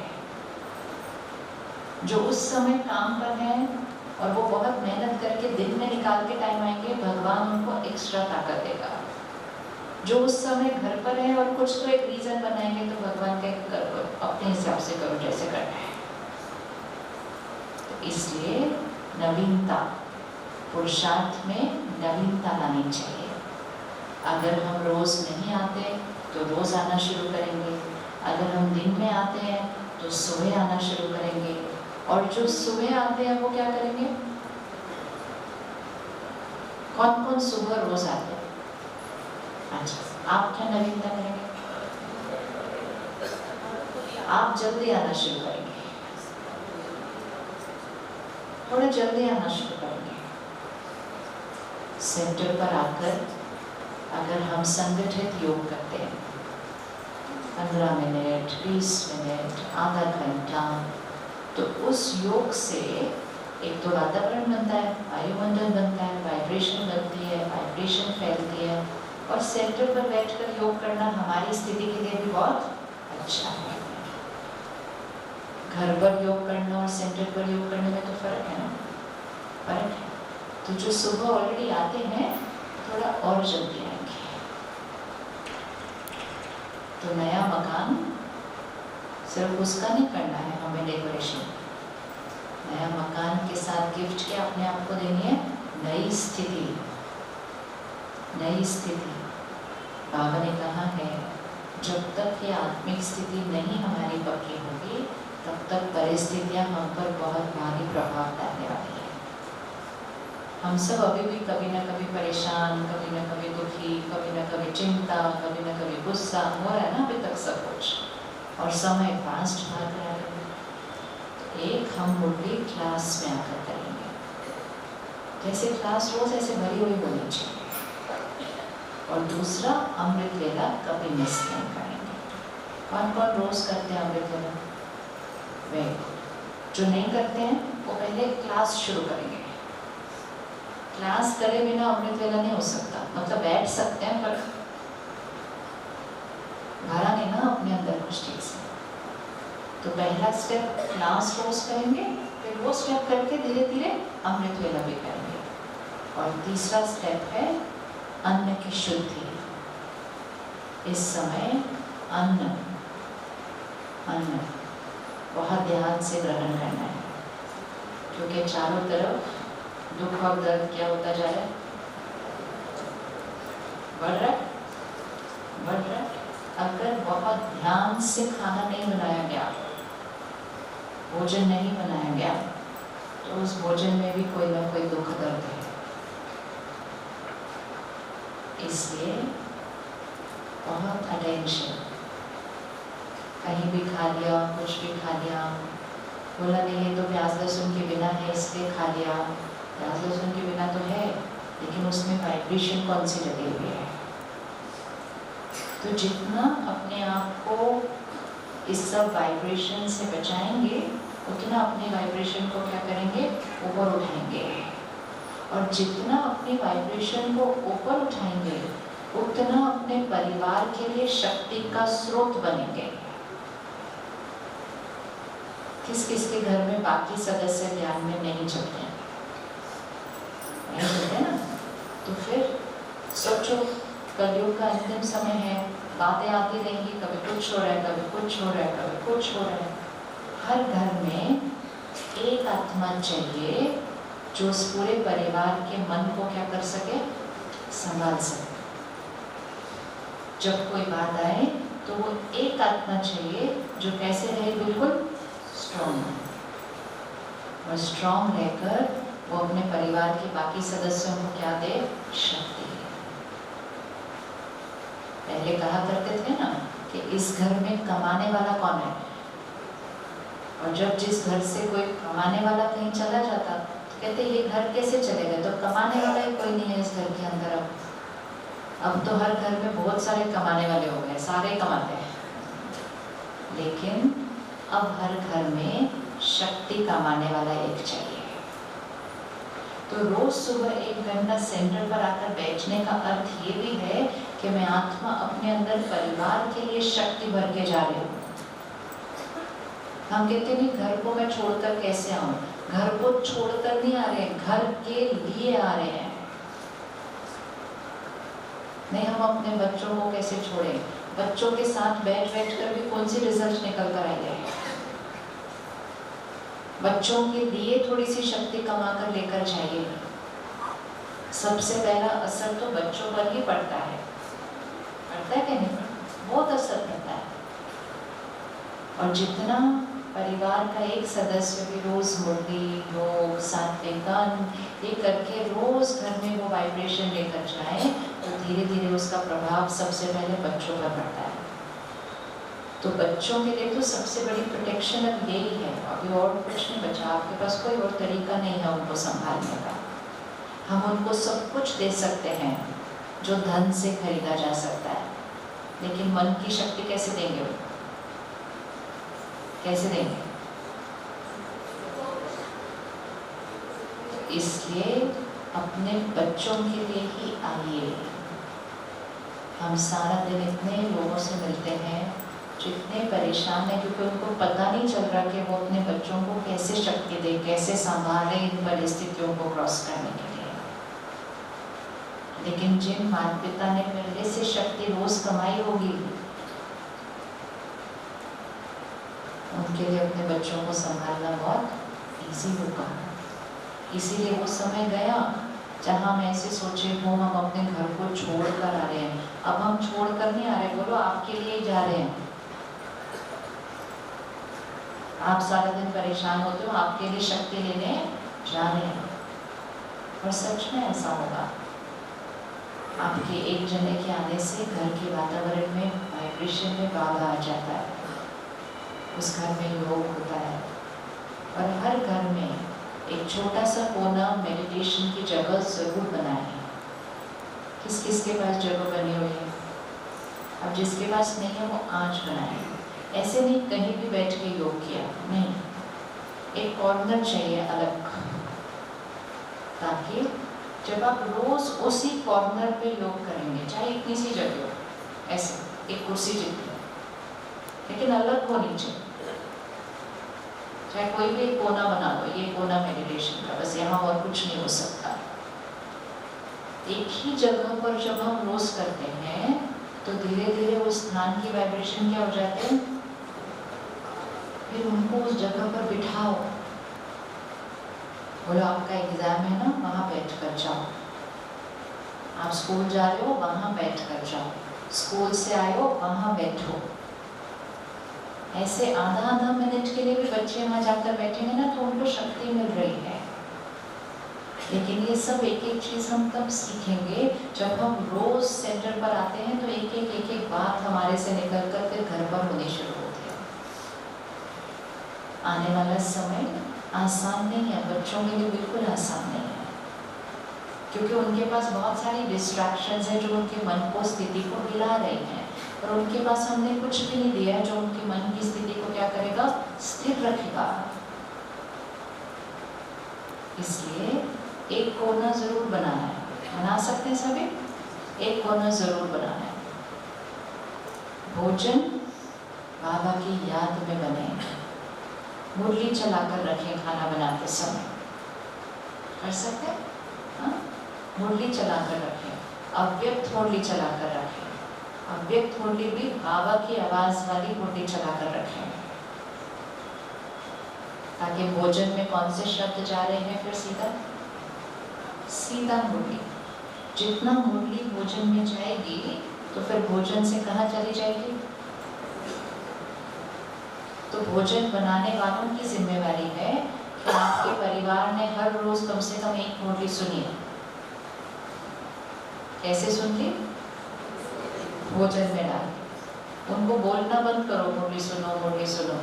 Speaker 5: जो उस समय काम पर हैं और वो बहुत मेहनत करके दिन में निकाल के टाइम आएंगे, भगवान उनको एक्स्ट्रा ताकत देगा। जो उस समय घर पर है और कुछ तो एक रीजन बनाएंगे, तो भगवान के करो, अपने हिसाब से करो जैसे करना है। तो इसलिए नवीनता, पुरुषार्थ में नवीनता लानी चाहिए। अगर हम रोज नहीं आते तो रोज आना शुरू करेंगे, अगर हम दिन में आते हैं तो सुबह आना शुरू करेंगे, और जो सुबह आते हैं वो क्या करेंगे? कौन कौन सुबह रोज आते हैं? अच्छा, आप क्या नवीनता करेंगे? आप जल्दी आना शुरू करेंगे, थोड़ा जल्दी आना शुरू करेंगे। सेंटर पर आकर अगर हम संगठित योग करते हैं 15 मिनट, 20 मिनट, आधा घंटा, तो उस योग से एक तो वातावरण बनता है, वायुमंडल बनता है, वाइब्रेशन बनती है, वाइब्रेशन फैलती है, और सेंटर पर बैठकर योग करना हमारी स्थिति के लिए भी बहुत अच्छा है। घर पर योग करना और सेंटर पर योग करने में तो फर्क है ना, फर्क है। तो जो सुबह ऑलरेडी आते हैं थोड़ा और जल्दी आएंगे। तो नया मकान सिर्फ उसका नहीं करना है हमें डेकोरेशन, नया मकान के साथ गिफ्ट क्या अपने आप को देनी है? नई स्थिति, नई स्थिति। बाबा ने कहा है जब तक ये आत्मिक स्थिति नहीं हमारी पक्की होगी, तब तक परिस्थितियां हम पर बहुत भारी प्रभाव डालने वाली है। हम सब अभी भी कभी न कभी परेशान, कभी न कभी दुखी, कभी न कभी चिंता, कभी न कभी गुस्सा हो रहा है ना अभी तक सब कुछ, और समय फास्ट भाग रहा है। तो एक हम मुरली क्लास में आकर करेंगे, जैसे क्लास रोज ऐसे भरी हुई होनी चाहिए। और दूसरा, अमृत वेला कभी मिस नहीं करेंगे। कौन कौन रोज करते हैं अमृत वेला? वे जो नहीं करते हैं वो पहले क्लास शुरू करेंगे। क्लास करे बिना अमृत वेला नहीं हो सकता, मतलब बैठ सकते हैं पर भरा नहीं ना अपने अंदर कुछ ठीक से। तो पहला स्टेप क्लास रोज करेंगे, फिर वो स्टेप करके धीरे धीरे अमृत वेला भी करेंगे। और तीसरा स्टेप है अन्न की शुद्धि। इस समय अन्न बहुत ध्यान से ग्रहण करना है। क्योंकि चारों तरफ दुख और दर्द क्या होता जा रहा है, बढ़ रहा है, बढ़ रहा है। अगर बहुत ध्यान से खाना नहीं बनाया गया, भोजन नहीं बनाया गया, तो उस भोजन में भी कोई ना कोई दुख दर्द है। इसलिए बहुत अटेंशन। कहीं भी खा लिया, कुछ भी खा लिया, बोला नहीं ये तो प्याज लहसुन के बिना है इसलिए खा लिया। प्याज लहसुन के बिना तो है, लेकिन उसमें वाइब्रेशन कौन सी लगी हुई है। तो जितना अपने आप को इस सब वाइब्रेशन से बचाएंगे, उतना अपने वाइब्रेशन को क्या करेंगे, ऊपर उठाएंगे। और जितना अपनी वाइब्रेशन को ऊपर उठाएंगे, उतना अपने परिवार के लिए शक्ति का स्रोत बनेंगे। किस किस के घर में बाकी सदस्य ध्यान में नहीं चलते हैं, नहीं चलते ना, तो फिर सोचो कलयुग का अंतिम समय है, बातें आती रहेंगी, कभी कुछ हो रहा है, कभी कुछ हो रहा है, कभी कुछ हो रहा है। हर घर में एक आत्मा चाहिए जो उस पूरे परिवार के मन को क्या कर सके, संभाल सके। जब कोई बात आए तो वो एक आत्मा चाहिए जो कैसे रहे, बिल्कुल स्ट्रॉन्ग। और स्ट्रॉन्ग रहकर वो अपने परिवार के बाकी सदस्यों को क्या दे, शक्ति। पहले कहा करते थे ना कि इस घर में कमाने वाला कौन है, और जब जिस घर से कोई कमाने वाला कहीं चला जाता तो कहते ये घर कैसे चलेगा, तो कमाने वाला ही कोई नहीं है इस घर के अंदर। अब तो हर घर में बहुत सारे कमाने वाले हो गए, सारे कमाते हैं, लेकिन अब हर घर में शक्ति कमाने वाला एक चाहिए। तो रोज सुबह 1 घंटा सेंटर पर आकर बैठने का अर्थ ये भी है कि मैं आत्मा अपने अंदर परिवार के लिए शक्ति भर के जा रही हूँ। हम कहते नहीं घर को मैं छोड़कर कैसे आऊँ, घर को छोड़कर नहीं आ रहे, घर के लिए आ रहे हैं। नहीं, हम अपने बच्चों को कैसे छोड़ें, बच्चों के साथ बैठ कर भी कौन सी रिजल्ट निकल कर आई है। बच्चों के लिए थोड़ी सी शक्ति कमा कर लेकर जाइए। सबसे पहला असर तो बच्चों पर ही पड़ता है कि नहीं, बहुत असर पड़ता है। और जितना परिवार का एक सदस्य भी रोज मुरली, योग, सात्विक अन्न ये करके रोज घर में वो वाइब्रेशन लेकर जाए, तो धीरे धीरे उसका प्रभाव सबसे पहले बच्चों पर पड़ता है। तो बच्चों के लिए तो सबसे बड़ी प्रोटेक्शन अब यही है, अभी और कुछ नहीं बचा, आपके पास कोई और तरीका नहीं है उनको संभालने का। हम उनको सब कुछ दे सकते हैं जो धन से खरीदा जा सकता है, लेकिन मन की शक्ति कैसे देंगे, कैसे देंगे? इसलिए अपने बच्चों के लिए ही आइए। हम सारा दिन इतने लोगों से मिलते हैं जो इतने परेशान है, क्योंकि उनको पता नहीं चल रहा कि वो अपने बच्चों को कैसे शक्ति दे, कैसे संभाले इन परिस्थितियों को क्रॉस करने के लिए। लेकिन जिन माता पिता ने पहले से शक्ति रोज कमाई होगी, उनके लिए अपने बच्चों को संभालना बहुत इजी होगा। इसीलिए वो समय गया जहाँ हम ऐसे सोचे हो हम अपने घर को छोड़ कर आ रहे हैं। अब हम छोड़ कर नहीं आ रहे, बोलो आपके लिए ही जा रहे हैं। आप सारा दिन परेशान होते हो, आपके लिए शक्ति लेने जा रहे हैं। और सच में ऐसा होगा, आपके एक जने के आने से घर के वातावरण में वाइब्रेशन में बाधा आ जाता है, उस घर में योग होता है। और हर घर में एक छोटा सा कोना मेडिटेशन की जगह जरूर बनाएं। किस किस के पास जगह बनी हुई है? अब जिसके पास नहीं है वो आज बनाए। ऐसे नहीं कहीं भी बैठ के योग किया, नहीं, एक कॉर्नर चाहिए अलग, ताकि जब आप रोज उसी कॉर्नर पे योग करेंगे, चाहे इतनी सी जगह हो, ऐसे एक कुर्सी जितनी, लेकिन अलग होनी चाहिए। चाहे कोई भी एक कोना बना दो, ये कोना मेडिटेशन का, बस यहाँ और कुछ नहीं हो सकता। एक ही जगह पर जब हम रोज करते हैं तो धीरे धीरे उस स्थान की वाइब्रेशन क्या हो जाते हैं, फिर उनको उस जगह पर बिठाओ। बोलो आपका एग्जाम है ना, वहाँ बैठ कर जाओ। आप स्कूल जा रहे हो, वहाँ बैठ कर जाओ। स्कूल से आए हो, वहाँ बैठो। ऐसे आधा मिनट के लिए भी बच्चे वहाँ जाकर बैठेंगे ना तो उनको शक्ति मिल रही है। लेकिन ये सब एक एक चीज़ हम तब सीखेंगे जब हम रोज सेंटर पर आते हैं, तो एक एक बात हमारे से निकल कर फिर घर पर होनी शुरू होती है। आने वाला समय आसान नहीं है, बच्चों के लिए बिल्कुल आसान नहीं है, क्योंकि उनके पास बहुत सारी डिस्ट्रैक्शंस हैं जो उनके मन को, स्थिति को हिला रही हैं, और उनके पास हमने कुछ भी नहीं दिया है जो उनके मन की स्थिति को क्या करेगा, स्थिर रखेगा। इसलिए एक कोना जरूर बनाना है, बना सकते हैं सभी, एक कोना जरूर बनाना है। भोजन बाबा की याद में बने, मुरली चलाकर रखें खाना बनाते समय, कर सकते हैं? हाँ, मुरली चलाकर रखें, अव्यक्त मुरली चलाकर रखें। अव्यक्त मुरली भी बाबा की आवाज वाली मुरली चलाकर रखें, ताकि भोजन में कौन से शब्द जा रहे हैं फिर सीधा मुरली। जितना मुरली भोजन में जाएगी तो फिर भोजन से कहाँ चली जाएगी? तो भोजन बनाने वालों की जिम्मेवारी है कि आपके परिवार ने हर रोज कम से कम एक मुरली सुनी है। कैसे सुनती? भोजन में डाल। उनको बोलना बंद करो, मुरली सुनो,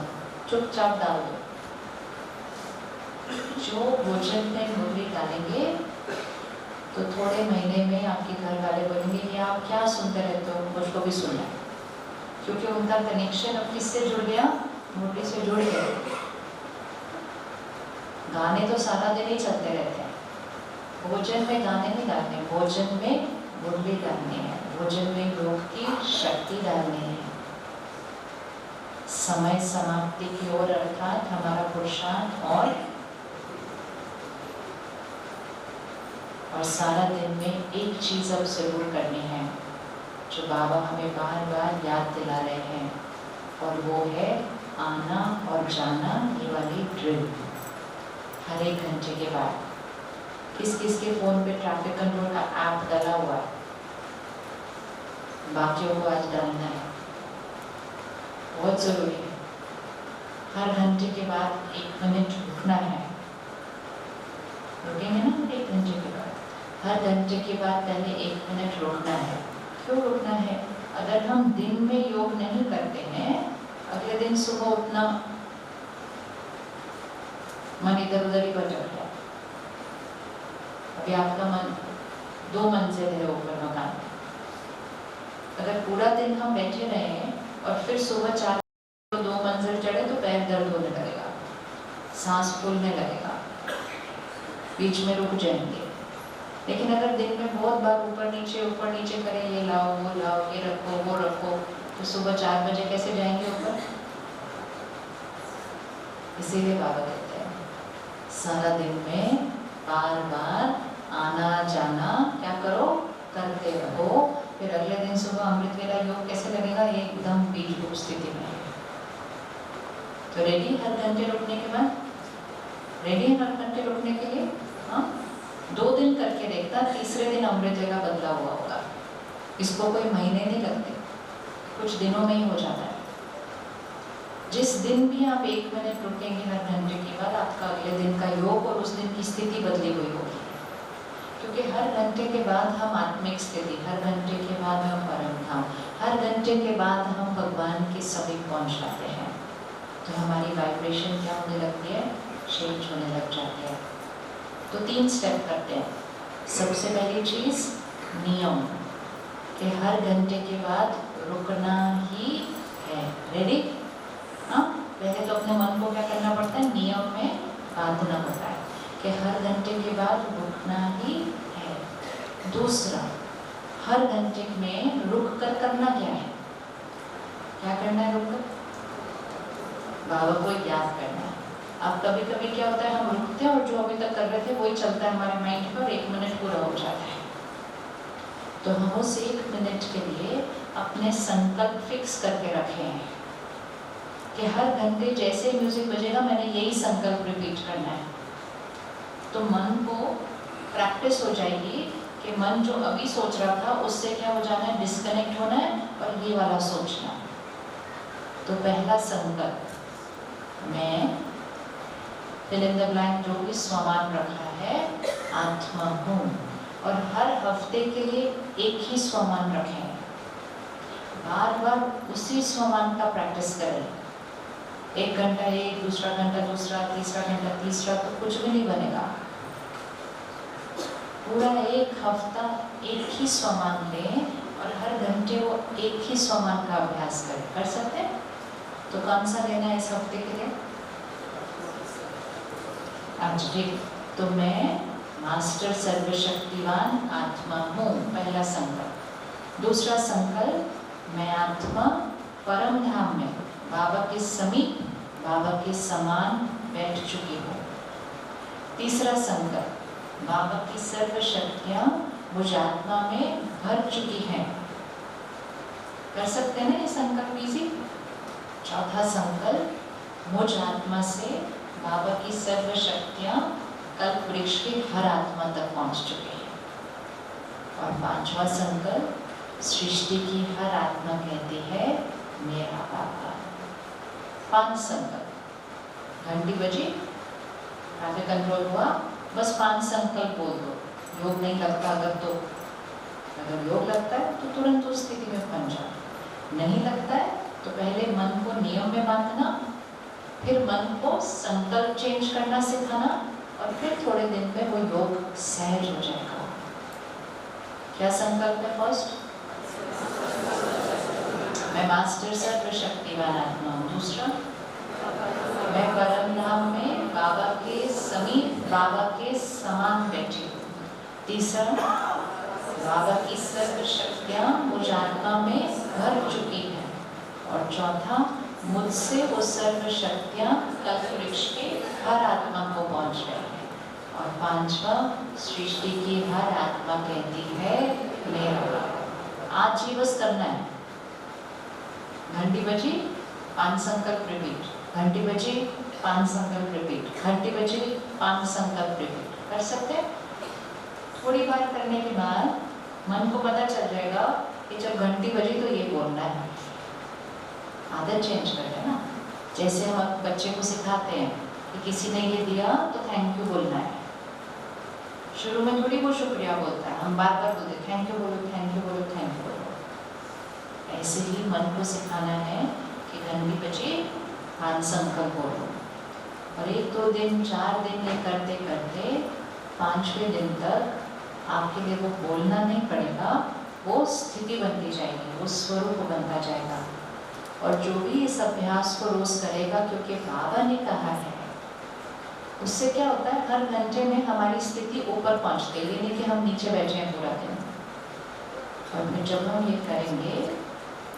Speaker 5: चुपचाप डाल दो। जो भोजन में मुरली डालेंगे तो थोड़े महीने में आपके घर वाले बोलेंगे कि आप क्या सुनते रहते हो, मुझको भी सुनना है, क्योंकि उनका कनेक्शन अब किससे जुड़ गया? मुरली से जुड़ गया। गाने तो सारा दिन ही चलते रहते हैं, भोजन में गाने नहीं डालने, भोजन में मुरली डालनी है, भोजन में योग की शक्ति डालनी है। समय समाप्ति की ओर, अर्थात हमारा पुरुषार्थ और सारा दिन में एक चीज अब जरूर करनी है जो बाबा हमें बार बार याद दिला रहे हैं, और वो है आना और जाना, ये वाली ड्रिल। हर एक घंटे के बाद किस किस के फोन पे ट्रैफिक कंट्रोल का ऐप डाला हुआ है, बाकियों को आज डालना है, बहुत जरूरी है। हर घंटे के बाद 1 मिनट रुकना है, रुकेंगे ना 1 घंटे के बाद? हर घंटे के बाद पहले 1 मिनट रुकना है। क्यों रुकना है? अगर हम दिन में योग नहीं करते हैं, अगले दिन सुबह उठना मन इधर उधर ही भटक गया। अभी आपका मन 2 मंजिल है ऊपर मकान, अगर पूरा दिन हम बैठे रहे और फिर सुबह 4 2 मंजिल चढ़े तो पैर दर्द होने लगेगा, सांस फूलने लगेगा, बीच में रुक जाएंगे। लेकिन अगर दिन में बहुत बार ऊपर नीचे करें, ये लाओ वो लाओ, ये रखो वो रखो, तो सुबह 4 बजे कैसे जाएंगे ऊपर? इसीलिए बाबा कहते हैं सारा दिन में बार बार आना जाना क्या करो, करते रहो। फिर अगले दिन सुबह अमृत वेला योग कैसे लगेगा? एकदम बीज रूप स्थिति में। तो रेडी हर घंटे रुकने के बाद? रेडी है हर घंटे रुकने के लिए? हाँ, 2 दिन करके देखता, तीसरे दिन अमृत वेला बदला हुआ होगा। इसको कोई महीने नहीं लगते, कुछ दिनों में ही हो जाता है। जिस दिन भी आप 1 मिनट रुकेंगे हर घंटे के बाद, आपका अगले दिन का योग और उस दिन की स्थिति बदली हुई होगी। क्योंकि हर घंटे के बाद हम आत्मिक स्थिति, हर घंटे के बाद हम परम धाम, हर घंटे के बाद हम भगवान के समीप पहुंच जाते हैं। तो हमारी वाइब्रेशन क्या होने लगती है? चेंज होने लग जाती है। तो 3 स्टेप करते हैं। सबसे पहली चीज नियम, कि हर घंटे के बाद रुकना ही है। रेडी? हाँ, पहले तो अपने मन को क्या करना पड़ता है? नियम में बांधना पड़ता है कि हर घंटे के बाद रुकना ही है। दूसरा, हर घंटे में रुक कर करना क्या है? क्या करना है? रुक कर बाबा को याद करना है। अब कभी कभी क्या होता है, हम रुकते हैं और जो अभी तक कर रहे थे वही चलता है हमारे माइंड पर, 1 मिनट पूरा हो जाता है। तो हम उस 1 मिनट के लिए अपने संकल्प फिक्स करके रखे हैं कि हर घंटे जैसे म्यूजिक बजेगा मैंने यही संकल्प रिपीट करना है तो मन को प्रैक्टिस हो जाएगी कि मन जो अभी सोच रहा था उससे क्या हो जाना है, डिस्कनेक्ट होना है और ये वाला सोचना है। तो पहला संकल्प, मैं फिल इन द ब्लैंक जो भी स्वमान रखा है आत्मा हूँ, और हर हफ्ते के लिए एक ही स्वमान रखें, बार बार उसी स्वमान का प्रैक्टिस करें। 1 घंटा एक, दूसरा घंटा दूसरा, तीसरा घंटा तीसरा, तो कुछ भी नहीं बनेगा। पूरा 1 हफ्ता एक ही स्वमान लें और हर घंटे वो एक ही स्वमान का अभ्यास करें। कर सकते हैं? तो कौन सा लेना है इस हफ्ते के लिए? आज ठीक। तो मैं मास्टर सर्वशक्तिवान आत्मा हूँ, पहला संकल्प। दूसरा संकल्प, मैं आत्मा परम धाम में बाबा के समीप, बाबा के समान बैठ चुकी हूँ। तीसरा संकल्प, बाबा की सर्व शक्तियाँ मुझ आत्मा में भर चुकी हैं। कर सकते हैं ये संकल्प इजी। चौथा संकल्प, मुझ आत्मा से बाबा की सर्व शक्तियाँ कल्प वृक्ष के हर आत्मा तक पहुँच चुकी हैं। और 5वां संकल्प, सृष्टि की हर आत्मा कहती है मेरा बाबा। 5 संकल्प। घंटी बजी, आगे कंट्रोल हुआ, बस 5 संकल्प बोल दो। योग नहीं लगता अगर योग लगता है तो तुरंत उस स्थिति में पहुंच जाओ। नहीं लगता है तो पहले मन को नियम में बांधना, फिर मन को संकल्प चेंज करना सिखाना, और फिर थोड़े दिन में वो योग सहज हो जाएगा। क्या संकल्प है? फर्स्ट, मैं मास्टर सर्वशक्तिवान आत्मा हूँ। दूसरा, मैं परम धाम में बाबा के समीप, बाबा के समान बैठी हूँ। तीसरा, बाबा की सर्व शक्तियाँ मुझ आत्मा में भर चुकी हैं। और चौथा, मुझसे वो सर्व शक्तियाँ कल्प वृक्ष के हर आत्मा को पहुँच रही हैं। और 5वां, सृष्टि की हर आत्मा कहती है मेरा बाबा। आज ही बस करना है। घंटी बजी, 5 संकल्प रिपीट। घंटी बजी, 5 संकल्प रिपीट। घंटी बजी, 5 संकल्प रिपीट। कर सकते हैं? थोड़ी बार करने के बाद मन को पता चल जाएगा कि जब घंटी बजी तो ये बोलना है। आदत चेंज कर लेना। जैसे हम बच्चे को सिखाते हैं कि किसी ने ये दिया तो थैंक यू बोलना है। शुरू में थोड़ी वो शुक्रिया बोलता है, हम बार बार बोलते थैंक यू बोलो, थैंक यू बोलो, थैंक यू बोलो। ऐसे ही मन को सिखाना है कि घंटी बजी, 5 संकल्प बोलो। और 1, 2 दिन, 4 दिन ये करते करते 5वें दिन तक आपके लिए वो बोलना नहीं पड़ेगा, वो स्थिति बनती जाएगी, वो स्वरूप बनता जाएगा। और जो भी इस अभ्यास को रोज करेगा, क्योंकि बाबा ने कहा है, उससे क्या होता है, हर घंटे में हमारी स्थिति ऊपर पहुंचती है, ये नहीं कि हम नीचे बैठे हैं पूरा दिन। और फिर जब हम ये करेंगे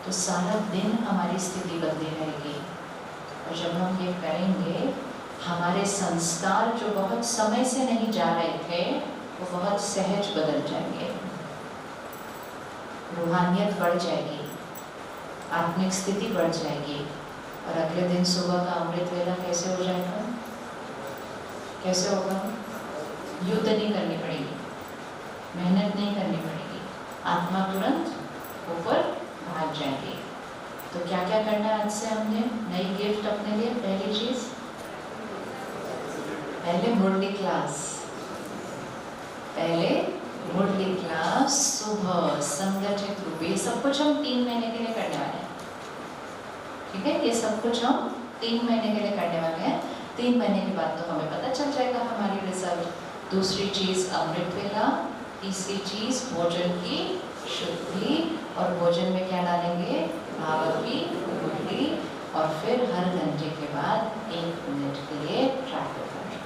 Speaker 5: तो सारा दिन हमारी स्थिति बदली रहेगी। और जब हम ये करेंगे, हमारे संस्कार जो बहुत समय से नहीं जा रहे थे वो बहुत सहज बदल जाएंगे, रूहानियत बढ़ जाएगी, आत्मिक स्थिति बढ़ जाएगी। और अगले दिन सुबह का अमृत वेला कैसे हो जाएगा? कैसे होगा? युद्ध नहीं करनी पड़ेगी, मेहनत नहीं करनी पड़ेगी, आत्मा तुरंत ऊपर भाग जाएगी। तो क्या क्या करना है आज से हमने नई गिफ्ट अपने लिए? पहली चीज, पहले मुरली क्लास, सुबह संगठित रूप। ये सब कुछ हम 3 महीने के लिए करने वाले हैं, ठीक है? ये सब कुछ हम 3 महीने के लिए करने वाले हैं। 3 महीने के बाद तो हमें पता चल जाएगा हमारी रिजल्ट। दूसरी चीज अमृत वेला, तीसरी चीज भोजन की शुद्धि, और भोजन में क्या डालेंगे? बाबा की मुरली। और फिर हर घंटे के बाद 1 मिनट के लिए ट्रैवल करें।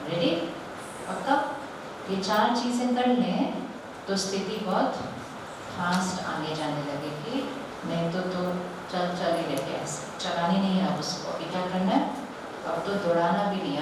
Speaker 5: रेडी? पक्का? ये 4 चीजें कर लें तो स्थिति बहुत फास्ट आगे जाने लगेगी। नहीं तो चल ही रहते, ऐसे चलानी नहीं है अब उसको। अभी क्या करना है? अब तो दौड़ाना भी नहीं,